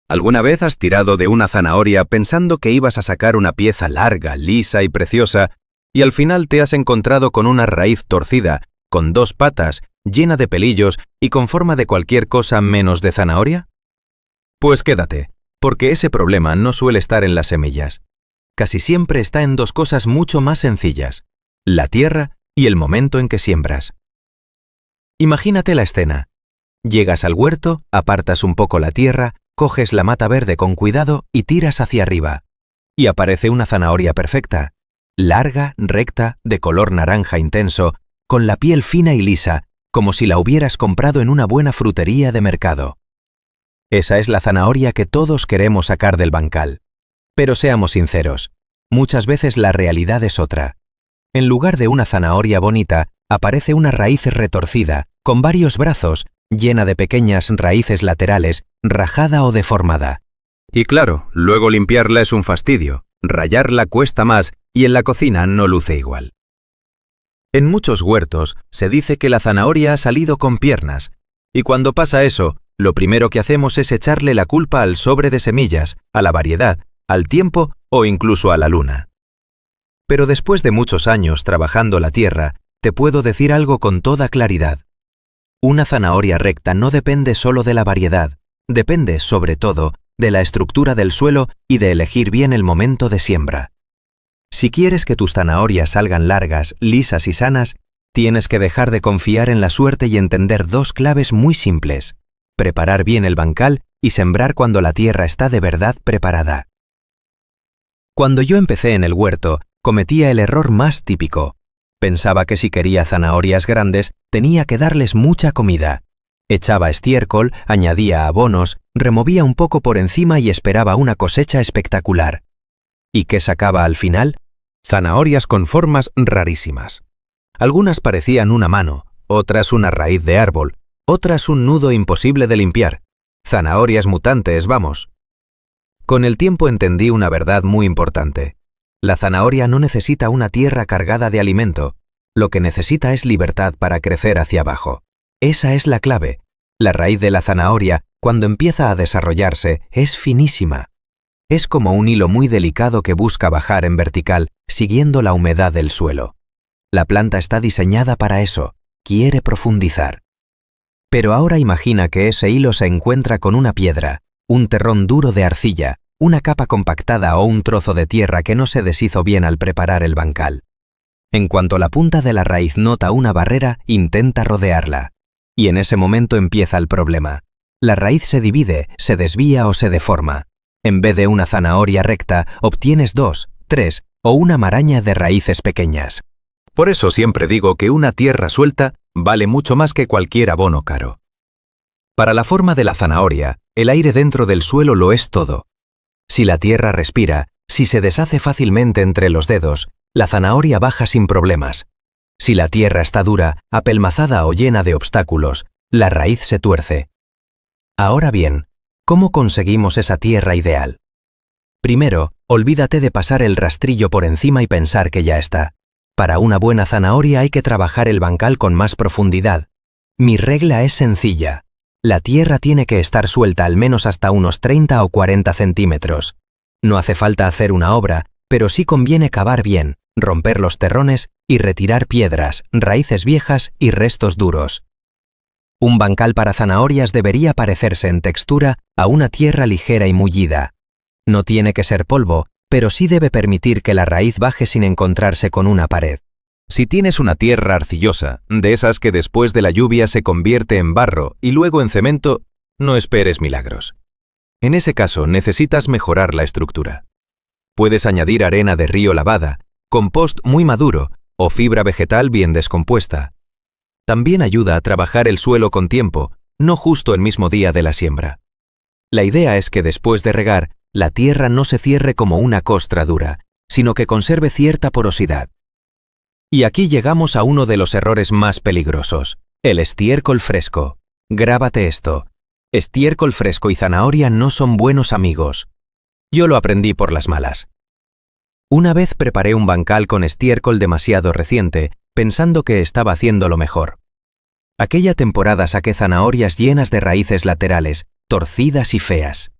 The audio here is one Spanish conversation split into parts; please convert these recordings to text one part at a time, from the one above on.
¿Alguna vez has tirado de una zanahoria pensando que ibas a sacar una pieza larga, lisa y preciosa, y al final te has encontrado con una raíz torcida, con dos patas, llena de pelillos y con forma de cualquier cosa menos de zanahoria? Pues quédate, porque ese problema no suele estar en las semillas. Casi siempre está en dos cosas mucho más sencillas: la tierra y el momento en que siembras. Imagínate la escena. Llegas al huerto, apartas un poco la tierra, coges la mata verde con cuidado y tiras hacia arriba. Y aparece una zanahoria perfecta, larga, recta, de color naranja intenso, con la piel fina y lisa, como si la hubieras comprado en una buena frutería de mercado. Esa es la zanahoria que todos queremos sacar del bancal. Pero seamos sinceros, muchas veces la realidad es otra. En lugar de una zanahoria bonita, aparece una raíz retorcida, con varios brazos, llena de pequeñas raíces laterales, rajada o deformada. Y claro, luego limpiarla es un fastidio, rallarla cuesta más y en la cocina no luce igual. En muchos huertos se dice que la zanahoria ha salido con piernas, y cuando pasa eso, lo primero que hacemos es echarle la culpa al sobre de semillas, a la variedad, al tiempo o incluso a la luna. Pero después de muchos años trabajando la tierra, te puedo decir algo con toda claridad. Una zanahoria recta no depende solo de la variedad, depende, sobre todo, de la estructura del suelo y de elegir bien el momento de siembra. Si quieres que tus zanahorias salgan largas, lisas y sanas, tienes que dejar de confiar en la suerte y entender dos claves muy simples: preparar bien el bancal y sembrar cuando la tierra está de verdad preparada. Cuando yo empecé en el huerto, cometía el error más típico. Pensaba que si quería zanahorias grandes, tenía que darles mucha comida. Echaba estiércol, añadía abonos, removía un poco por encima y esperaba una cosecha espectacular. ¿Y qué sacaba al final? Zanahorias con formas rarísimas. Algunas parecían una mano, otras una raíz de árbol, otras un nudo imposible de limpiar. Zanahorias mutantes, vamos. Con el tiempo entendí una verdad muy importante. La zanahoria no necesita una tierra cargada de alimento. Lo que necesita es libertad para crecer hacia abajo. Esa es la clave. La raíz de la zanahoria, cuando empieza a desarrollarse, es finísima. Es como un hilo muy delicado que busca bajar en vertical, siguiendo la humedad del suelo. La planta está diseñada para eso, quiere profundizar. Pero ahora imagina que ese hilo se encuentra con una piedra, un terrón duro de arcilla, una capa compactada o un trozo de tierra que no se deshizo bien al preparar el bancal. En cuanto la punta de la raíz nota una barrera, intenta rodearla. Y en ese momento empieza el problema. La raíz se divide, se desvía o se deforma. En vez de una zanahoria recta, obtienes 2, 3 o una maraña de raíces pequeñas. Por eso siempre digo que una tierra suelta vale mucho más que cualquier abono caro. Para la forma de la zanahoria, el aire dentro del suelo lo es todo. Si la tierra respira, si se deshace fácilmente entre los dedos, la zanahoria baja sin problemas. Si la tierra está dura, apelmazada o llena de obstáculos, la raíz se tuerce. Ahora bien, ¿cómo conseguimos esa tierra ideal? Primero, olvídate de pasar el rastrillo por encima y pensar que ya está. Para una buena zanahoria hay que trabajar el bancal con más profundidad. Mi regla es sencilla. La tierra tiene que estar suelta al menos hasta unos 30 o 40 centímetros. No hace falta hacer una obra, pero sí conviene cavar bien, romper los terrones y retirar piedras, raíces viejas y restos duros. Un bancal para zanahorias debería parecerse en textura a una tierra ligera y mullida. No tiene que ser polvo, pero sí debe permitir que la raíz baje sin encontrarse con una pared. Si tienes una tierra arcillosa, de esas que después de la lluvia se convierte en barro y luego en cemento, no esperes milagros. En ese caso necesitas mejorar la estructura. Puedes añadir arena de río lavada, compost muy maduro o fibra vegetal bien descompuesta. También ayuda a trabajar el suelo con tiempo, no justo el mismo día de la siembra. La idea es que después de regar, la tierra no se cierre como una costra dura, sino que conserve cierta porosidad. Y aquí llegamos a uno de los errores más peligrosos, el estiércol fresco. Grábate esto. Estiércol fresco y zanahoria no son buenos amigos. Yo lo aprendí por las malas. Una vez preparé un bancal con estiércol demasiado reciente, pensando que estaba haciendo lo mejor. Aquella temporada saqué zanahorias llenas de raíces laterales, torcidas y feas.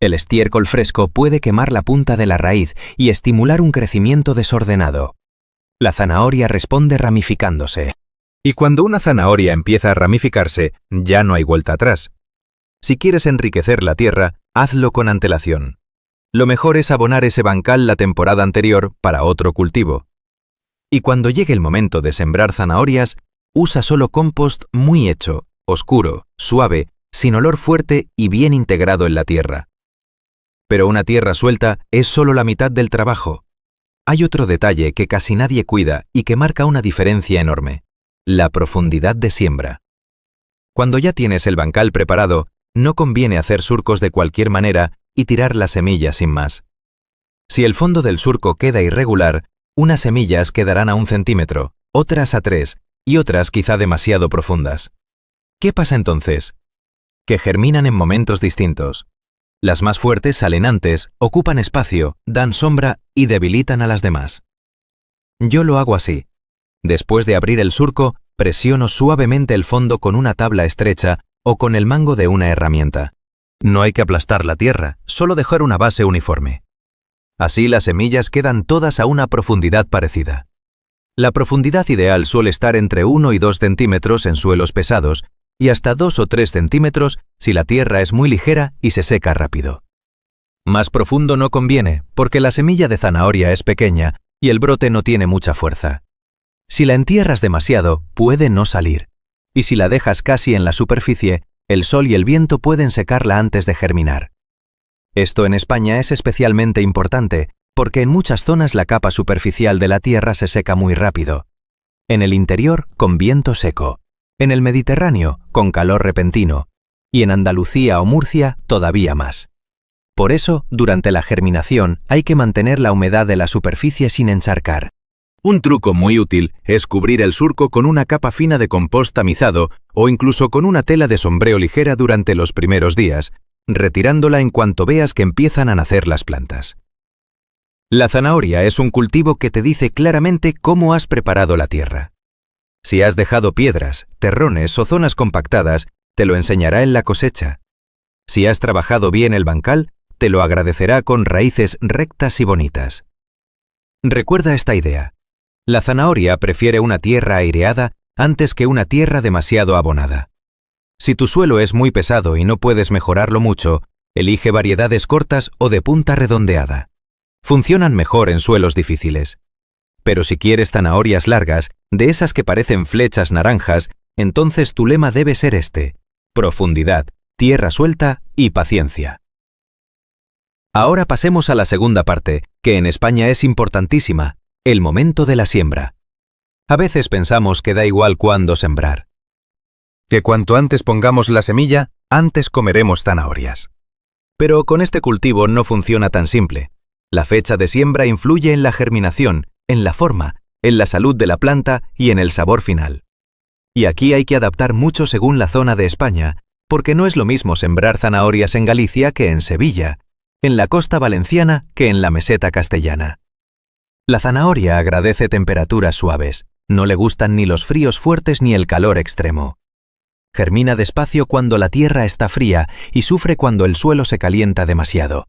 El estiércol fresco puede quemar la punta de la raíz y estimular un crecimiento desordenado. La zanahoria responde ramificándose. Y cuando una zanahoria empieza a ramificarse, ya no hay vuelta atrás. Si quieres enriquecer la tierra, hazlo con antelación. Lo mejor es abonar ese bancal la temporada anterior para otro cultivo. Y cuando llegue el momento de sembrar zanahorias, usa solo compost muy hecho, oscuro, suave, sin olor fuerte y bien integrado en la tierra. Pero una tierra suelta es solo la mitad del trabajo. Hay otro detalle que casi nadie cuida y que marca una diferencia enorme: la profundidad de siembra. Cuando ya tienes el bancal preparado, no conviene hacer surcos de cualquier manera y tirar la semilla sin más. Si el fondo del surco queda irregular, unas semillas quedarán a 1 centímetro, otras a 3 y otras quizá demasiado profundas. ¿Qué pasa entonces? Que germinan en momentos distintos. Las más fuertes salen antes, ocupan espacio, dan sombra y debilitan a las demás. Yo lo hago así. Después de abrir el surco, presiono suavemente el fondo con una tabla estrecha o con el mango de una herramienta. No hay que aplastar la tierra, solo dejar una base uniforme. Así las semillas quedan todas a una profundidad parecida. La profundidad ideal suele estar entre 1 y 2 centímetros en suelos pesados y hasta 2 o 3 centímetros si la tierra es muy ligera y se seca rápido. Más profundo no conviene, porque la semilla de zanahoria es pequeña y el brote no tiene mucha fuerza. Si la entierras demasiado, puede no salir. Y si la dejas casi en la superficie, el sol y el viento pueden secarla antes de germinar. Esto en España es especialmente importante, porque en muchas zonas la capa superficial de la tierra se seca muy rápido. En el interior, con viento seco. En el Mediterráneo, con calor repentino. Y en Andalucía o Murcia, todavía más. Por eso, durante la germinación, hay que mantener la humedad de la superficie sin encharcar. Un truco muy útil es cubrir el surco con una capa fina de compost tamizado o incluso con una tela de sombreo ligera durante los primeros días, retirándola en cuanto veas que empiezan a nacer las plantas. La zanahoria es un cultivo que te dice claramente cómo has preparado la tierra. Si has dejado piedras, terrones o zonas compactadas, te lo enseñará en la cosecha. Si has trabajado bien el bancal, te lo agradecerá con raíces rectas y bonitas. Recuerda esta idea. La zanahoria prefiere una tierra aireada antes que una tierra demasiado abonada. Si tu suelo es muy pesado y no puedes mejorarlo mucho, elige variedades cortas o de punta redondeada. Funcionan mejor en suelos difíciles. Pero si quieres zanahorias largas, de esas que parecen flechas naranjas, entonces tu lema debe ser este: profundidad, tierra suelta y paciencia. Ahora pasemos a la segunda parte, que en España es importantísima: el momento de la siembra. A veces pensamos que da igual cuándo sembrar. Que cuanto antes pongamos la semilla, antes comeremos zanahorias. Pero con este cultivo no funciona tan simple. La fecha de siembra influye en la germinación, en la forma, en la salud de la planta y en el sabor final. Y aquí hay que adaptar mucho según la zona de España, porque no es lo mismo sembrar zanahorias en Galicia que en Sevilla, en la costa valenciana que en la meseta castellana. La zanahoria agradece temperaturas suaves, no le gustan ni los fríos fuertes ni el calor extremo. Germina despacio cuando la tierra está fría y sufre cuando el suelo se calienta demasiado.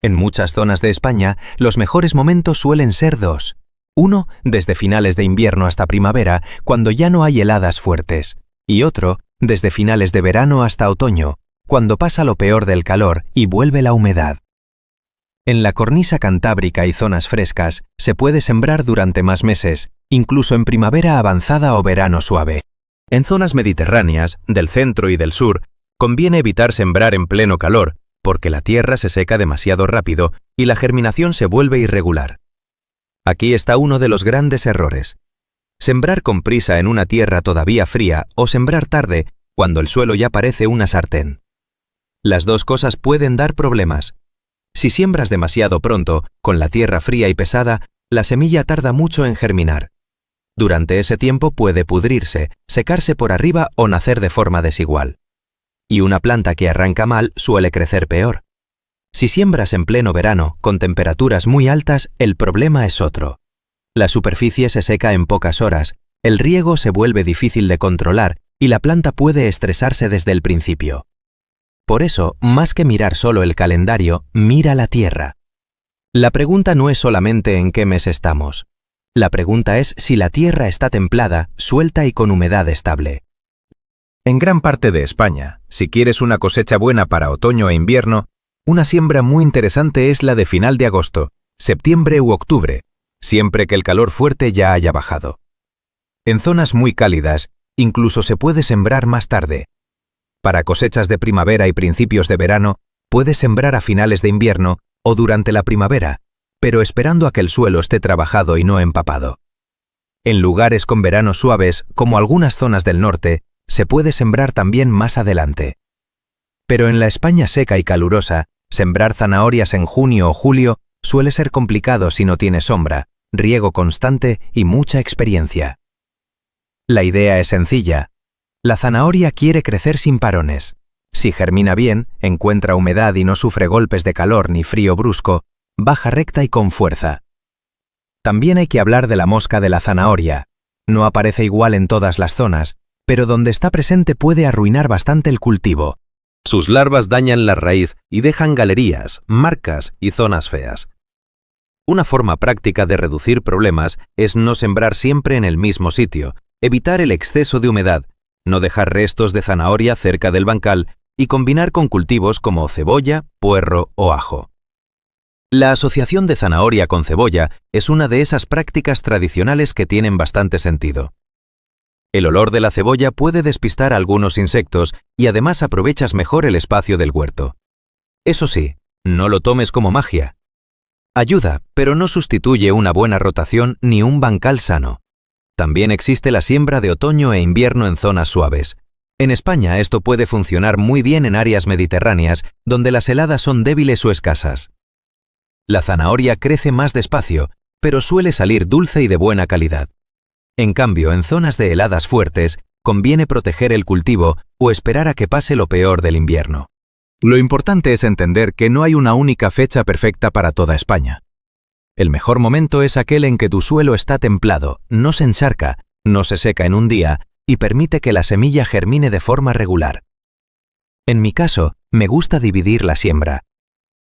En muchas zonas de España, los mejores momentos suelen ser dos. Uno, desde finales de invierno hasta primavera, cuando ya no hay heladas fuertes. Y otro, desde finales de verano hasta otoño, cuando pasa lo peor del calor y vuelve la humedad. En la cornisa cantábrica y zonas frescas, se puede sembrar durante más meses, incluso en primavera avanzada o verano suave. En zonas mediterráneas, del centro y del sur, conviene evitar sembrar en pleno calor, porque la tierra se seca demasiado rápido y la germinación se vuelve irregular. Aquí está uno de los grandes errores: sembrar con prisa en una tierra todavía fría o sembrar tarde, cuando el suelo ya parece una sartén. Las dos cosas pueden dar problemas. Si siembras demasiado pronto, con la tierra fría y pesada, la semilla tarda mucho en germinar. Durante ese tiempo puede pudrirse, secarse por arriba o nacer de forma desigual. Y una planta que arranca mal suele crecer peor. Si siembras en pleno verano, con temperaturas muy altas, el problema es otro. La superficie se seca en pocas horas, el riego se vuelve difícil de controlar y la planta puede estresarse desde el principio. Por eso, más que mirar solo el calendario, mira la tierra. La pregunta no es solamente en qué mes estamos. La pregunta es si la tierra está templada, suelta y con humedad estable. En gran parte de España, si quieres una cosecha buena para otoño e invierno, una siembra muy interesante es la de final de agosto, septiembre u octubre, siempre que el calor fuerte ya haya bajado. En zonas muy cálidas, incluso se puede sembrar más tarde. Para cosechas de primavera y principios de verano, puedes sembrar a finales de invierno o durante la primavera, pero esperando a que el suelo esté trabajado y no empapado. En lugares con veranos suaves, como algunas zonas del norte, se puede sembrar también más adelante. Pero en la España seca y calurosa, sembrar zanahorias en junio o julio suele ser complicado si no tienes sombra, riego constante y mucha experiencia. La idea es sencilla. La zanahoria quiere crecer sin parones. Si germina bien, encuentra humedad y no sufre golpes de calor ni frío brusco, baja recta y con fuerza. También hay que hablar de la mosca de la zanahoria. No aparece igual en todas las zonas, pero donde está presente puede arruinar bastante el cultivo. Sus larvas dañan la raíz y dejan galerías, marcas y zonas feas. Una forma práctica de reducir problemas es no sembrar siempre en el mismo sitio, evitar el exceso de humedad, no dejar restos de zanahoria cerca del bancal y combinar con cultivos como cebolla, puerro o ajo. La asociación de zanahoria con cebolla es una de esas prácticas tradicionales que tienen bastante sentido. El olor de la cebolla puede despistar a algunos insectos y además aprovechas mejor el espacio del huerto. Eso sí, no lo tomes como magia. Ayuda, pero no sustituye una buena rotación ni un bancal sano. También existe la siembra de otoño e invierno en zonas suaves. En España esto puede funcionar muy bien en áreas mediterráneas, donde las heladas son débiles o escasas. La zanahoria crece más despacio, pero suele salir dulce y de buena calidad. En cambio, en zonas de heladas fuertes, conviene proteger el cultivo o esperar a que pase lo peor del invierno. Lo importante es entender que no hay una única fecha perfecta para toda España. El mejor momento es aquel en que tu suelo está templado, no se encharca, no se seca en un día y permite que la semilla germine de forma regular. En mi caso, me gusta dividir la siembra.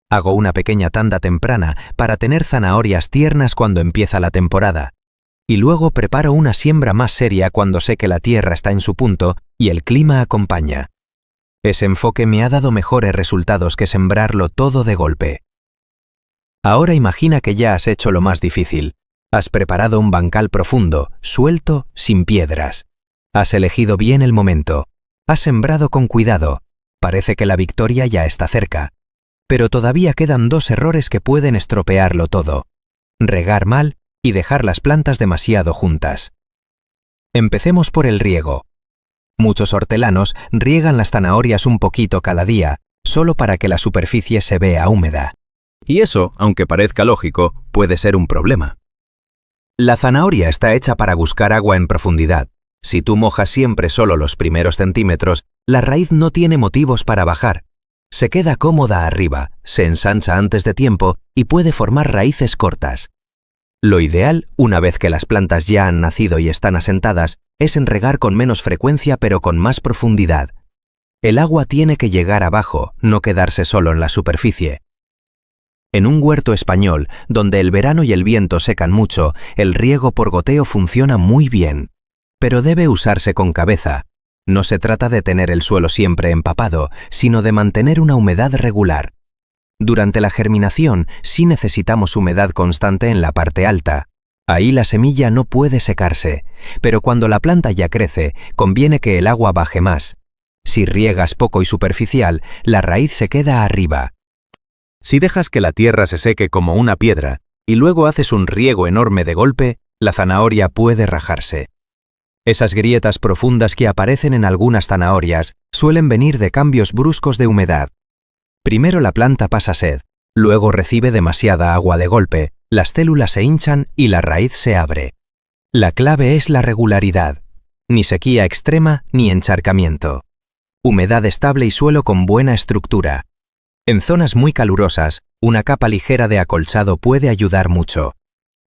Hago una pequeña tanda temprana para tener zanahorias tiernas cuando empieza la temporada, y luego preparo una siembra más seria cuando sé que la tierra está en su punto y el clima acompaña. Ese enfoque me ha dado mejores resultados que sembrarlo todo de golpe. Ahora imagina que ya has hecho lo más difícil. Has preparado un bancal profundo, suelto, sin piedras. Has elegido bien el momento. Has sembrado con cuidado. Parece que la victoria ya está cerca. Pero todavía quedan dos errores que pueden estropearlo todo: regar mal y dejar las plantas demasiado juntas. Empecemos por el riego. Muchos hortelanos riegan las zanahorias un poquito cada día, solo para que la superficie se vea húmeda. Y eso, aunque parezca lógico, puede ser un problema. La zanahoria está hecha para buscar agua en profundidad. Si tú mojas siempre solo los primeros centímetros, la raíz no tiene motivos para bajar. Se queda cómoda arriba, se ensancha antes de tiempo y puede formar raíces cortas. Lo ideal, una vez que las plantas ya han nacido y están asentadas, es regar con menos frecuencia pero con más profundidad. El agua tiene que llegar abajo, no quedarse solo en la superficie. En un huerto español, donde el verano y el viento secan mucho, el riego por goteo funciona muy bien. Pero debe usarse con cabeza. No se trata de tener el suelo siempre empapado, sino de mantener una humedad regular. Durante la germinación sí necesitamos humedad constante en la parte alta. Ahí la semilla no puede secarse, pero cuando la planta ya crece, conviene que el agua baje más. Si riegas poco y superficial, la raíz se queda arriba. Si dejas que la tierra se seque como una piedra y luego haces un riego enorme de golpe, la zanahoria puede rajarse. Esas grietas profundas que aparecen en algunas zanahorias suelen venir de cambios bruscos de humedad. Primero la planta pasa sed, luego recibe demasiada agua de golpe, las células se hinchan y la raíz se abre. La clave es la regularidad. Ni sequía extrema ni encharcamiento. Humedad estable y suelo con buena estructura. En zonas muy calurosas, una capa ligera de acolchado puede ayudar mucho.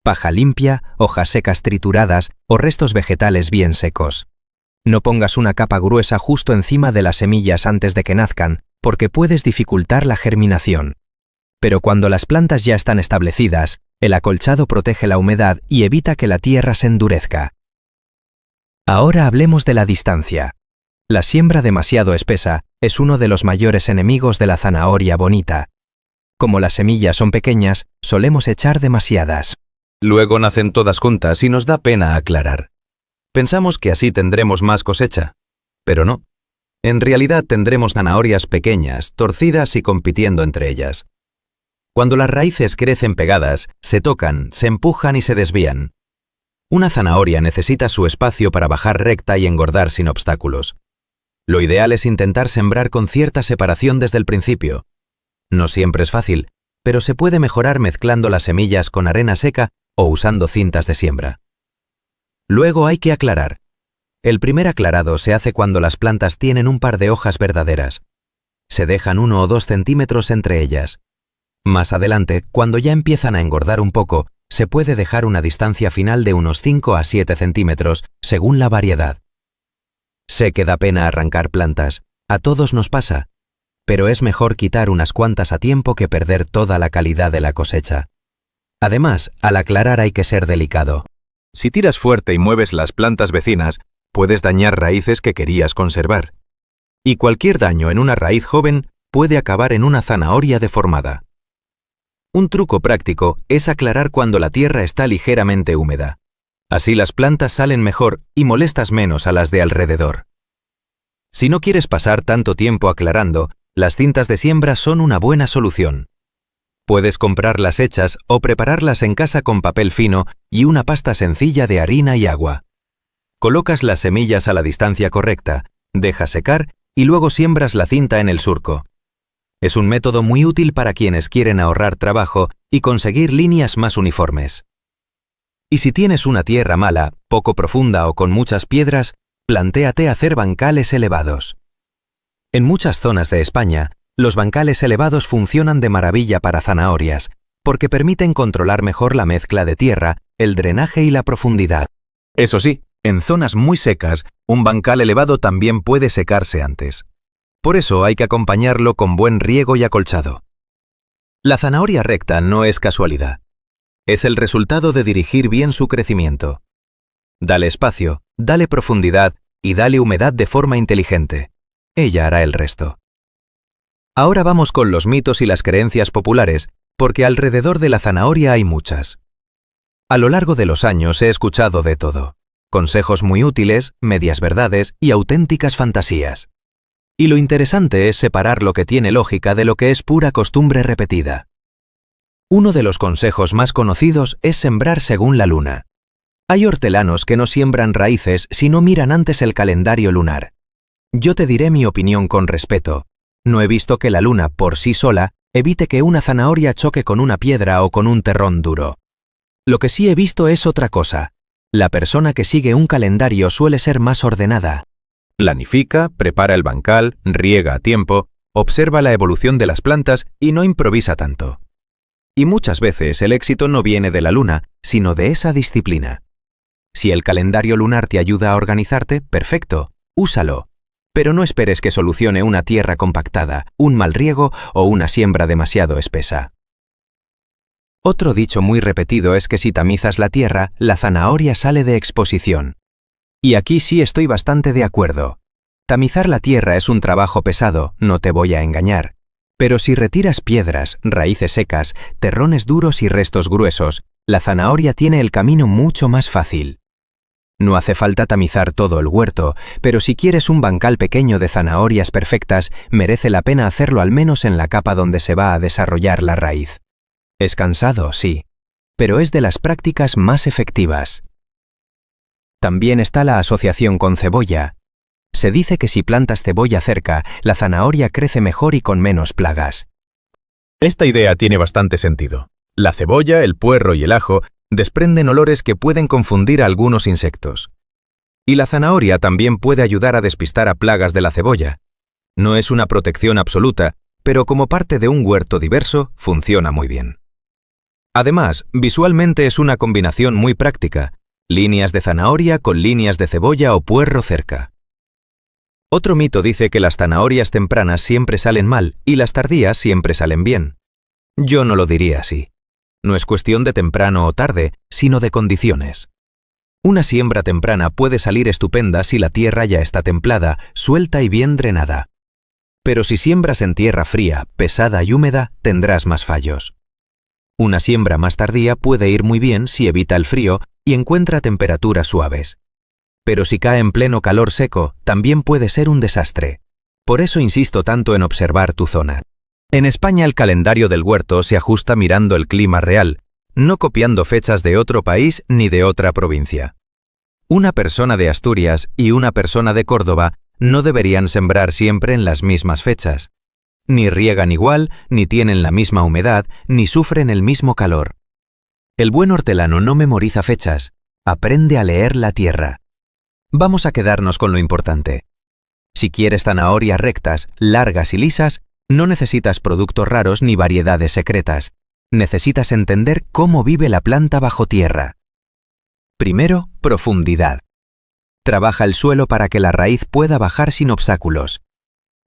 Paja limpia, hojas secas trituradas o restos vegetales bien secos. No pongas una capa gruesa justo encima de las semillas antes de que nazcan, porque puedes dificultar la germinación. Pero cuando las plantas ya están establecidas, el acolchado protege la humedad y evita que la tierra se endurezca. Ahora hablemos de la distancia. La siembra demasiado espesa es uno de los mayores enemigos de la zanahoria bonita. Como las semillas son pequeñas, solemos echar demasiadas. Luego nacen todas juntas y nos da pena aclarar. Pensamos que así tendremos más cosecha, pero no. En realidad tendremos zanahorias pequeñas, torcidas y compitiendo entre ellas. Cuando las raíces crecen pegadas, se tocan, se empujan y se desvían. Una zanahoria necesita su espacio para bajar recta y engordar sin obstáculos. Lo ideal es intentar sembrar con cierta separación desde el principio. No siempre es fácil, pero se puede mejorar mezclando las semillas con arena seca o usando cintas de siembra. Luego hay que aclarar. El primer aclarado se hace cuando las plantas tienen un par de hojas verdaderas. Se dejan 1 o 2 centímetros entre ellas. Más adelante, cuando ya empiezan a engordar un poco, se puede dejar una distancia final de unos 5 a 7 centímetros, según la variedad. Sé que da pena arrancar plantas, a todos nos pasa, pero es mejor quitar unas cuantas a tiempo que perder toda la calidad de la cosecha. Además, al aclarar hay que ser delicado. Si tiras fuerte y mueves las plantas vecinas, puedes dañar raíces que querías conservar. Y cualquier daño en una raíz joven puede acabar en una zanahoria deformada. Un truco práctico es aclarar cuando la tierra está ligeramente húmeda. Así las plantas salen mejor y molestas menos a las de alrededor. Si no quieres pasar tanto tiempo aclarando, las cintas de siembra son una buena solución. Puedes comprarlas hechas o prepararlas en casa con papel fino y una pasta sencilla de harina y agua. Colocas las semillas a la distancia correcta, dejas secar y luego siembras la cinta en el surco. Es un método muy útil para quienes quieren ahorrar trabajo y conseguir líneas más uniformes. Y si tienes una tierra mala, poco profunda o con muchas piedras, plantéate hacer bancales elevados. En muchas zonas de España, los bancales elevados funcionan de maravilla para zanahorias, porque permiten controlar mejor la mezcla de tierra, el drenaje y la profundidad. Eso sí, en zonas muy secas, un bancal elevado también puede secarse antes. Por eso hay que acompañarlo con buen riego y acolchado. La zanahoria recta no es casualidad. Es el resultado de dirigir bien su crecimiento. Dale espacio, dale profundidad y dale humedad de forma inteligente. Ella hará el resto. Ahora vamos con los mitos y las creencias populares, porque alrededor de la zanahoria hay muchas. A lo largo de los años he escuchado de todo. Consejos muy útiles, medias verdades y auténticas fantasías. Y lo interesante es separar lo que tiene lógica de lo que es pura costumbre repetida. Uno de los consejos más conocidos es sembrar según la luna. Hay hortelanos que no siembran raíces si no miran antes el calendario lunar. Yo te diré mi opinión con respeto. No he visto que la luna, por sí sola, evite que una zanahoria choque con una piedra o con un terrón duro. Lo que sí he visto es otra cosa. La persona que sigue un calendario suele ser más ordenada. Planifica, prepara el bancal, riega a tiempo, observa la evolución de las plantas y no improvisa tanto. Y muchas veces el éxito no viene de la luna, sino de esa disciplina. Si el calendario lunar te ayuda a organizarte, perfecto, úsalo. Pero no esperes que solucione una tierra compactada, un mal riego o una siembra demasiado espesa. Otro dicho muy repetido es que si tamizas la tierra, la zanahoria sale de exposición. Y aquí sí estoy bastante de acuerdo. Tamizar la tierra es un trabajo pesado, no te voy a engañar. Pero si retiras piedras, raíces secas, terrones duros y restos gruesos, la zanahoria tiene el camino mucho más fácil. No hace falta tamizar todo el huerto, pero si quieres un bancal pequeño de zanahorias perfectas, merece la pena hacerlo al menos en la capa donde se va a desarrollar la raíz. Es cansado, sí, pero es de las prácticas más efectivas. También está la asociación con cebolla. Se dice que si plantas cebolla cerca, la zanahoria crece mejor y con menos plagas. Esta idea tiene bastante sentido. La cebolla, el puerro y el ajo desprenden olores que pueden confundir a algunos insectos. Y la zanahoria también puede ayudar a despistar a plagas de la cebolla. No es una protección absoluta, pero como parte de un huerto diverso, funciona muy bien. Además, visualmente es una combinación muy práctica. Líneas de zanahoria con líneas de cebolla o puerro cerca. Otro mito dice que las zanahorias tempranas siempre salen mal y las tardías siempre salen bien. Yo no lo diría así. No es cuestión de temprano o tarde, sino de condiciones. Una siembra temprana puede salir estupenda si la tierra ya está templada, suelta y bien drenada. Pero si siembras en tierra fría, pesada y húmeda, tendrás más fallos. Una siembra más tardía puede ir muy bien si evita el frío y encuentra temperaturas suaves. Pero si cae en pleno calor seco, también puede ser un desastre. Por eso insisto tanto en observar tu zona. En España el calendario del huerto se ajusta mirando el clima real, no copiando fechas de otro país ni de otra provincia. Una persona de Asturias y una persona de Córdoba no deberían sembrar siempre en las mismas fechas. Ni riegan igual, ni tienen la misma humedad, ni sufren el mismo calor. El buen hortelano no memoriza fechas, aprende a leer la tierra. Vamos a quedarnos con lo importante. Si quieres zanahorias rectas, largas y lisas, no necesitas productos raros ni variedades secretas. Necesitas entender cómo vive la planta bajo tierra. Primero, profundidad. Trabaja el suelo para que la raíz pueda bajar sin obstáculos.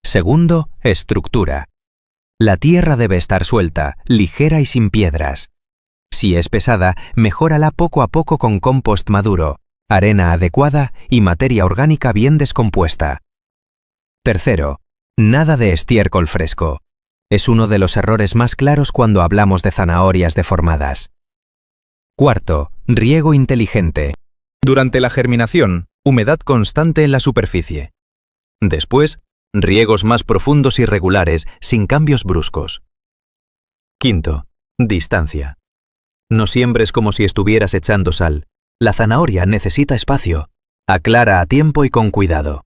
Segundo, estructura. La tierra debe estar suelta, ligera y sin piedras. Si es pesada, mejórala poco a poco con compost maduro, arena adecuada y materia orgánica bien descompuesta. Tercero, nada de estiércol fresco. Es uno de los errores más claros cuando hablamos de zanahorias deformadas. Cuarto, riego inteligente. Durante la germinación, humedad constante en la superficie. Después, riegos más profundos y regulares, sin cambios bruscos. Quinto, distancia. No siembres como si estuvieras echando sal. La zanahoria necesita espacio. Aclara a tiempo y con cuidado.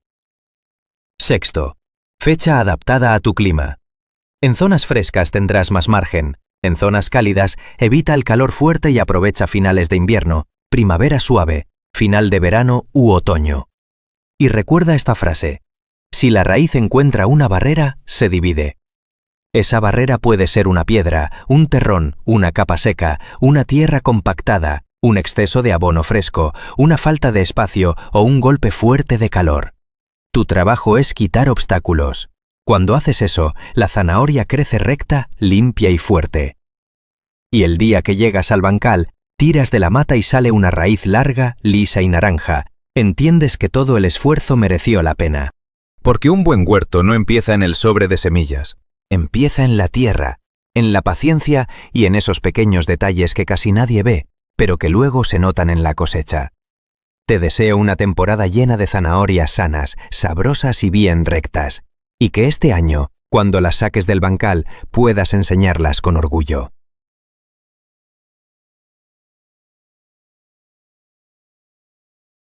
Sexto, fecha adaptada a tu clima. En zonas frescas tendrás más margen. En zonas cálidas, evita el calor fuerte y aprovecha finales de invierno, primavera suave, final de verano u otoño. Y recuerda esta frase: si la raíz encuentra una barrera, se divide. Esa barrera puede ser una piedra, un terrón, una capa seca, una tierra compactada, un exceso de abono fresco, una falta de espacio o un golpe fuerte de calor. Tu trabajo es quitar obstáculos. Cuando haces eso, la zanahoria crece recta, limpia y fuerte. Y el día que llegas al bancal, tiras de la mata y sale una raíz larga, lisa y naranja. Entiendes que todo el esfuerzo mereció la pena. Porque un buen huerto no empieza en el sobre de semillas. Empieza en la tierra, en la paciencia y en esos pequeños detalles que casi nadie ve, pero que luego se notan en la cosecha. Te deseo una temporada llena de zanahorias sanas, sabrosas y bien rectas. Y que este año, cuando las saques del bancal, puedas enseñarlas con orgullo.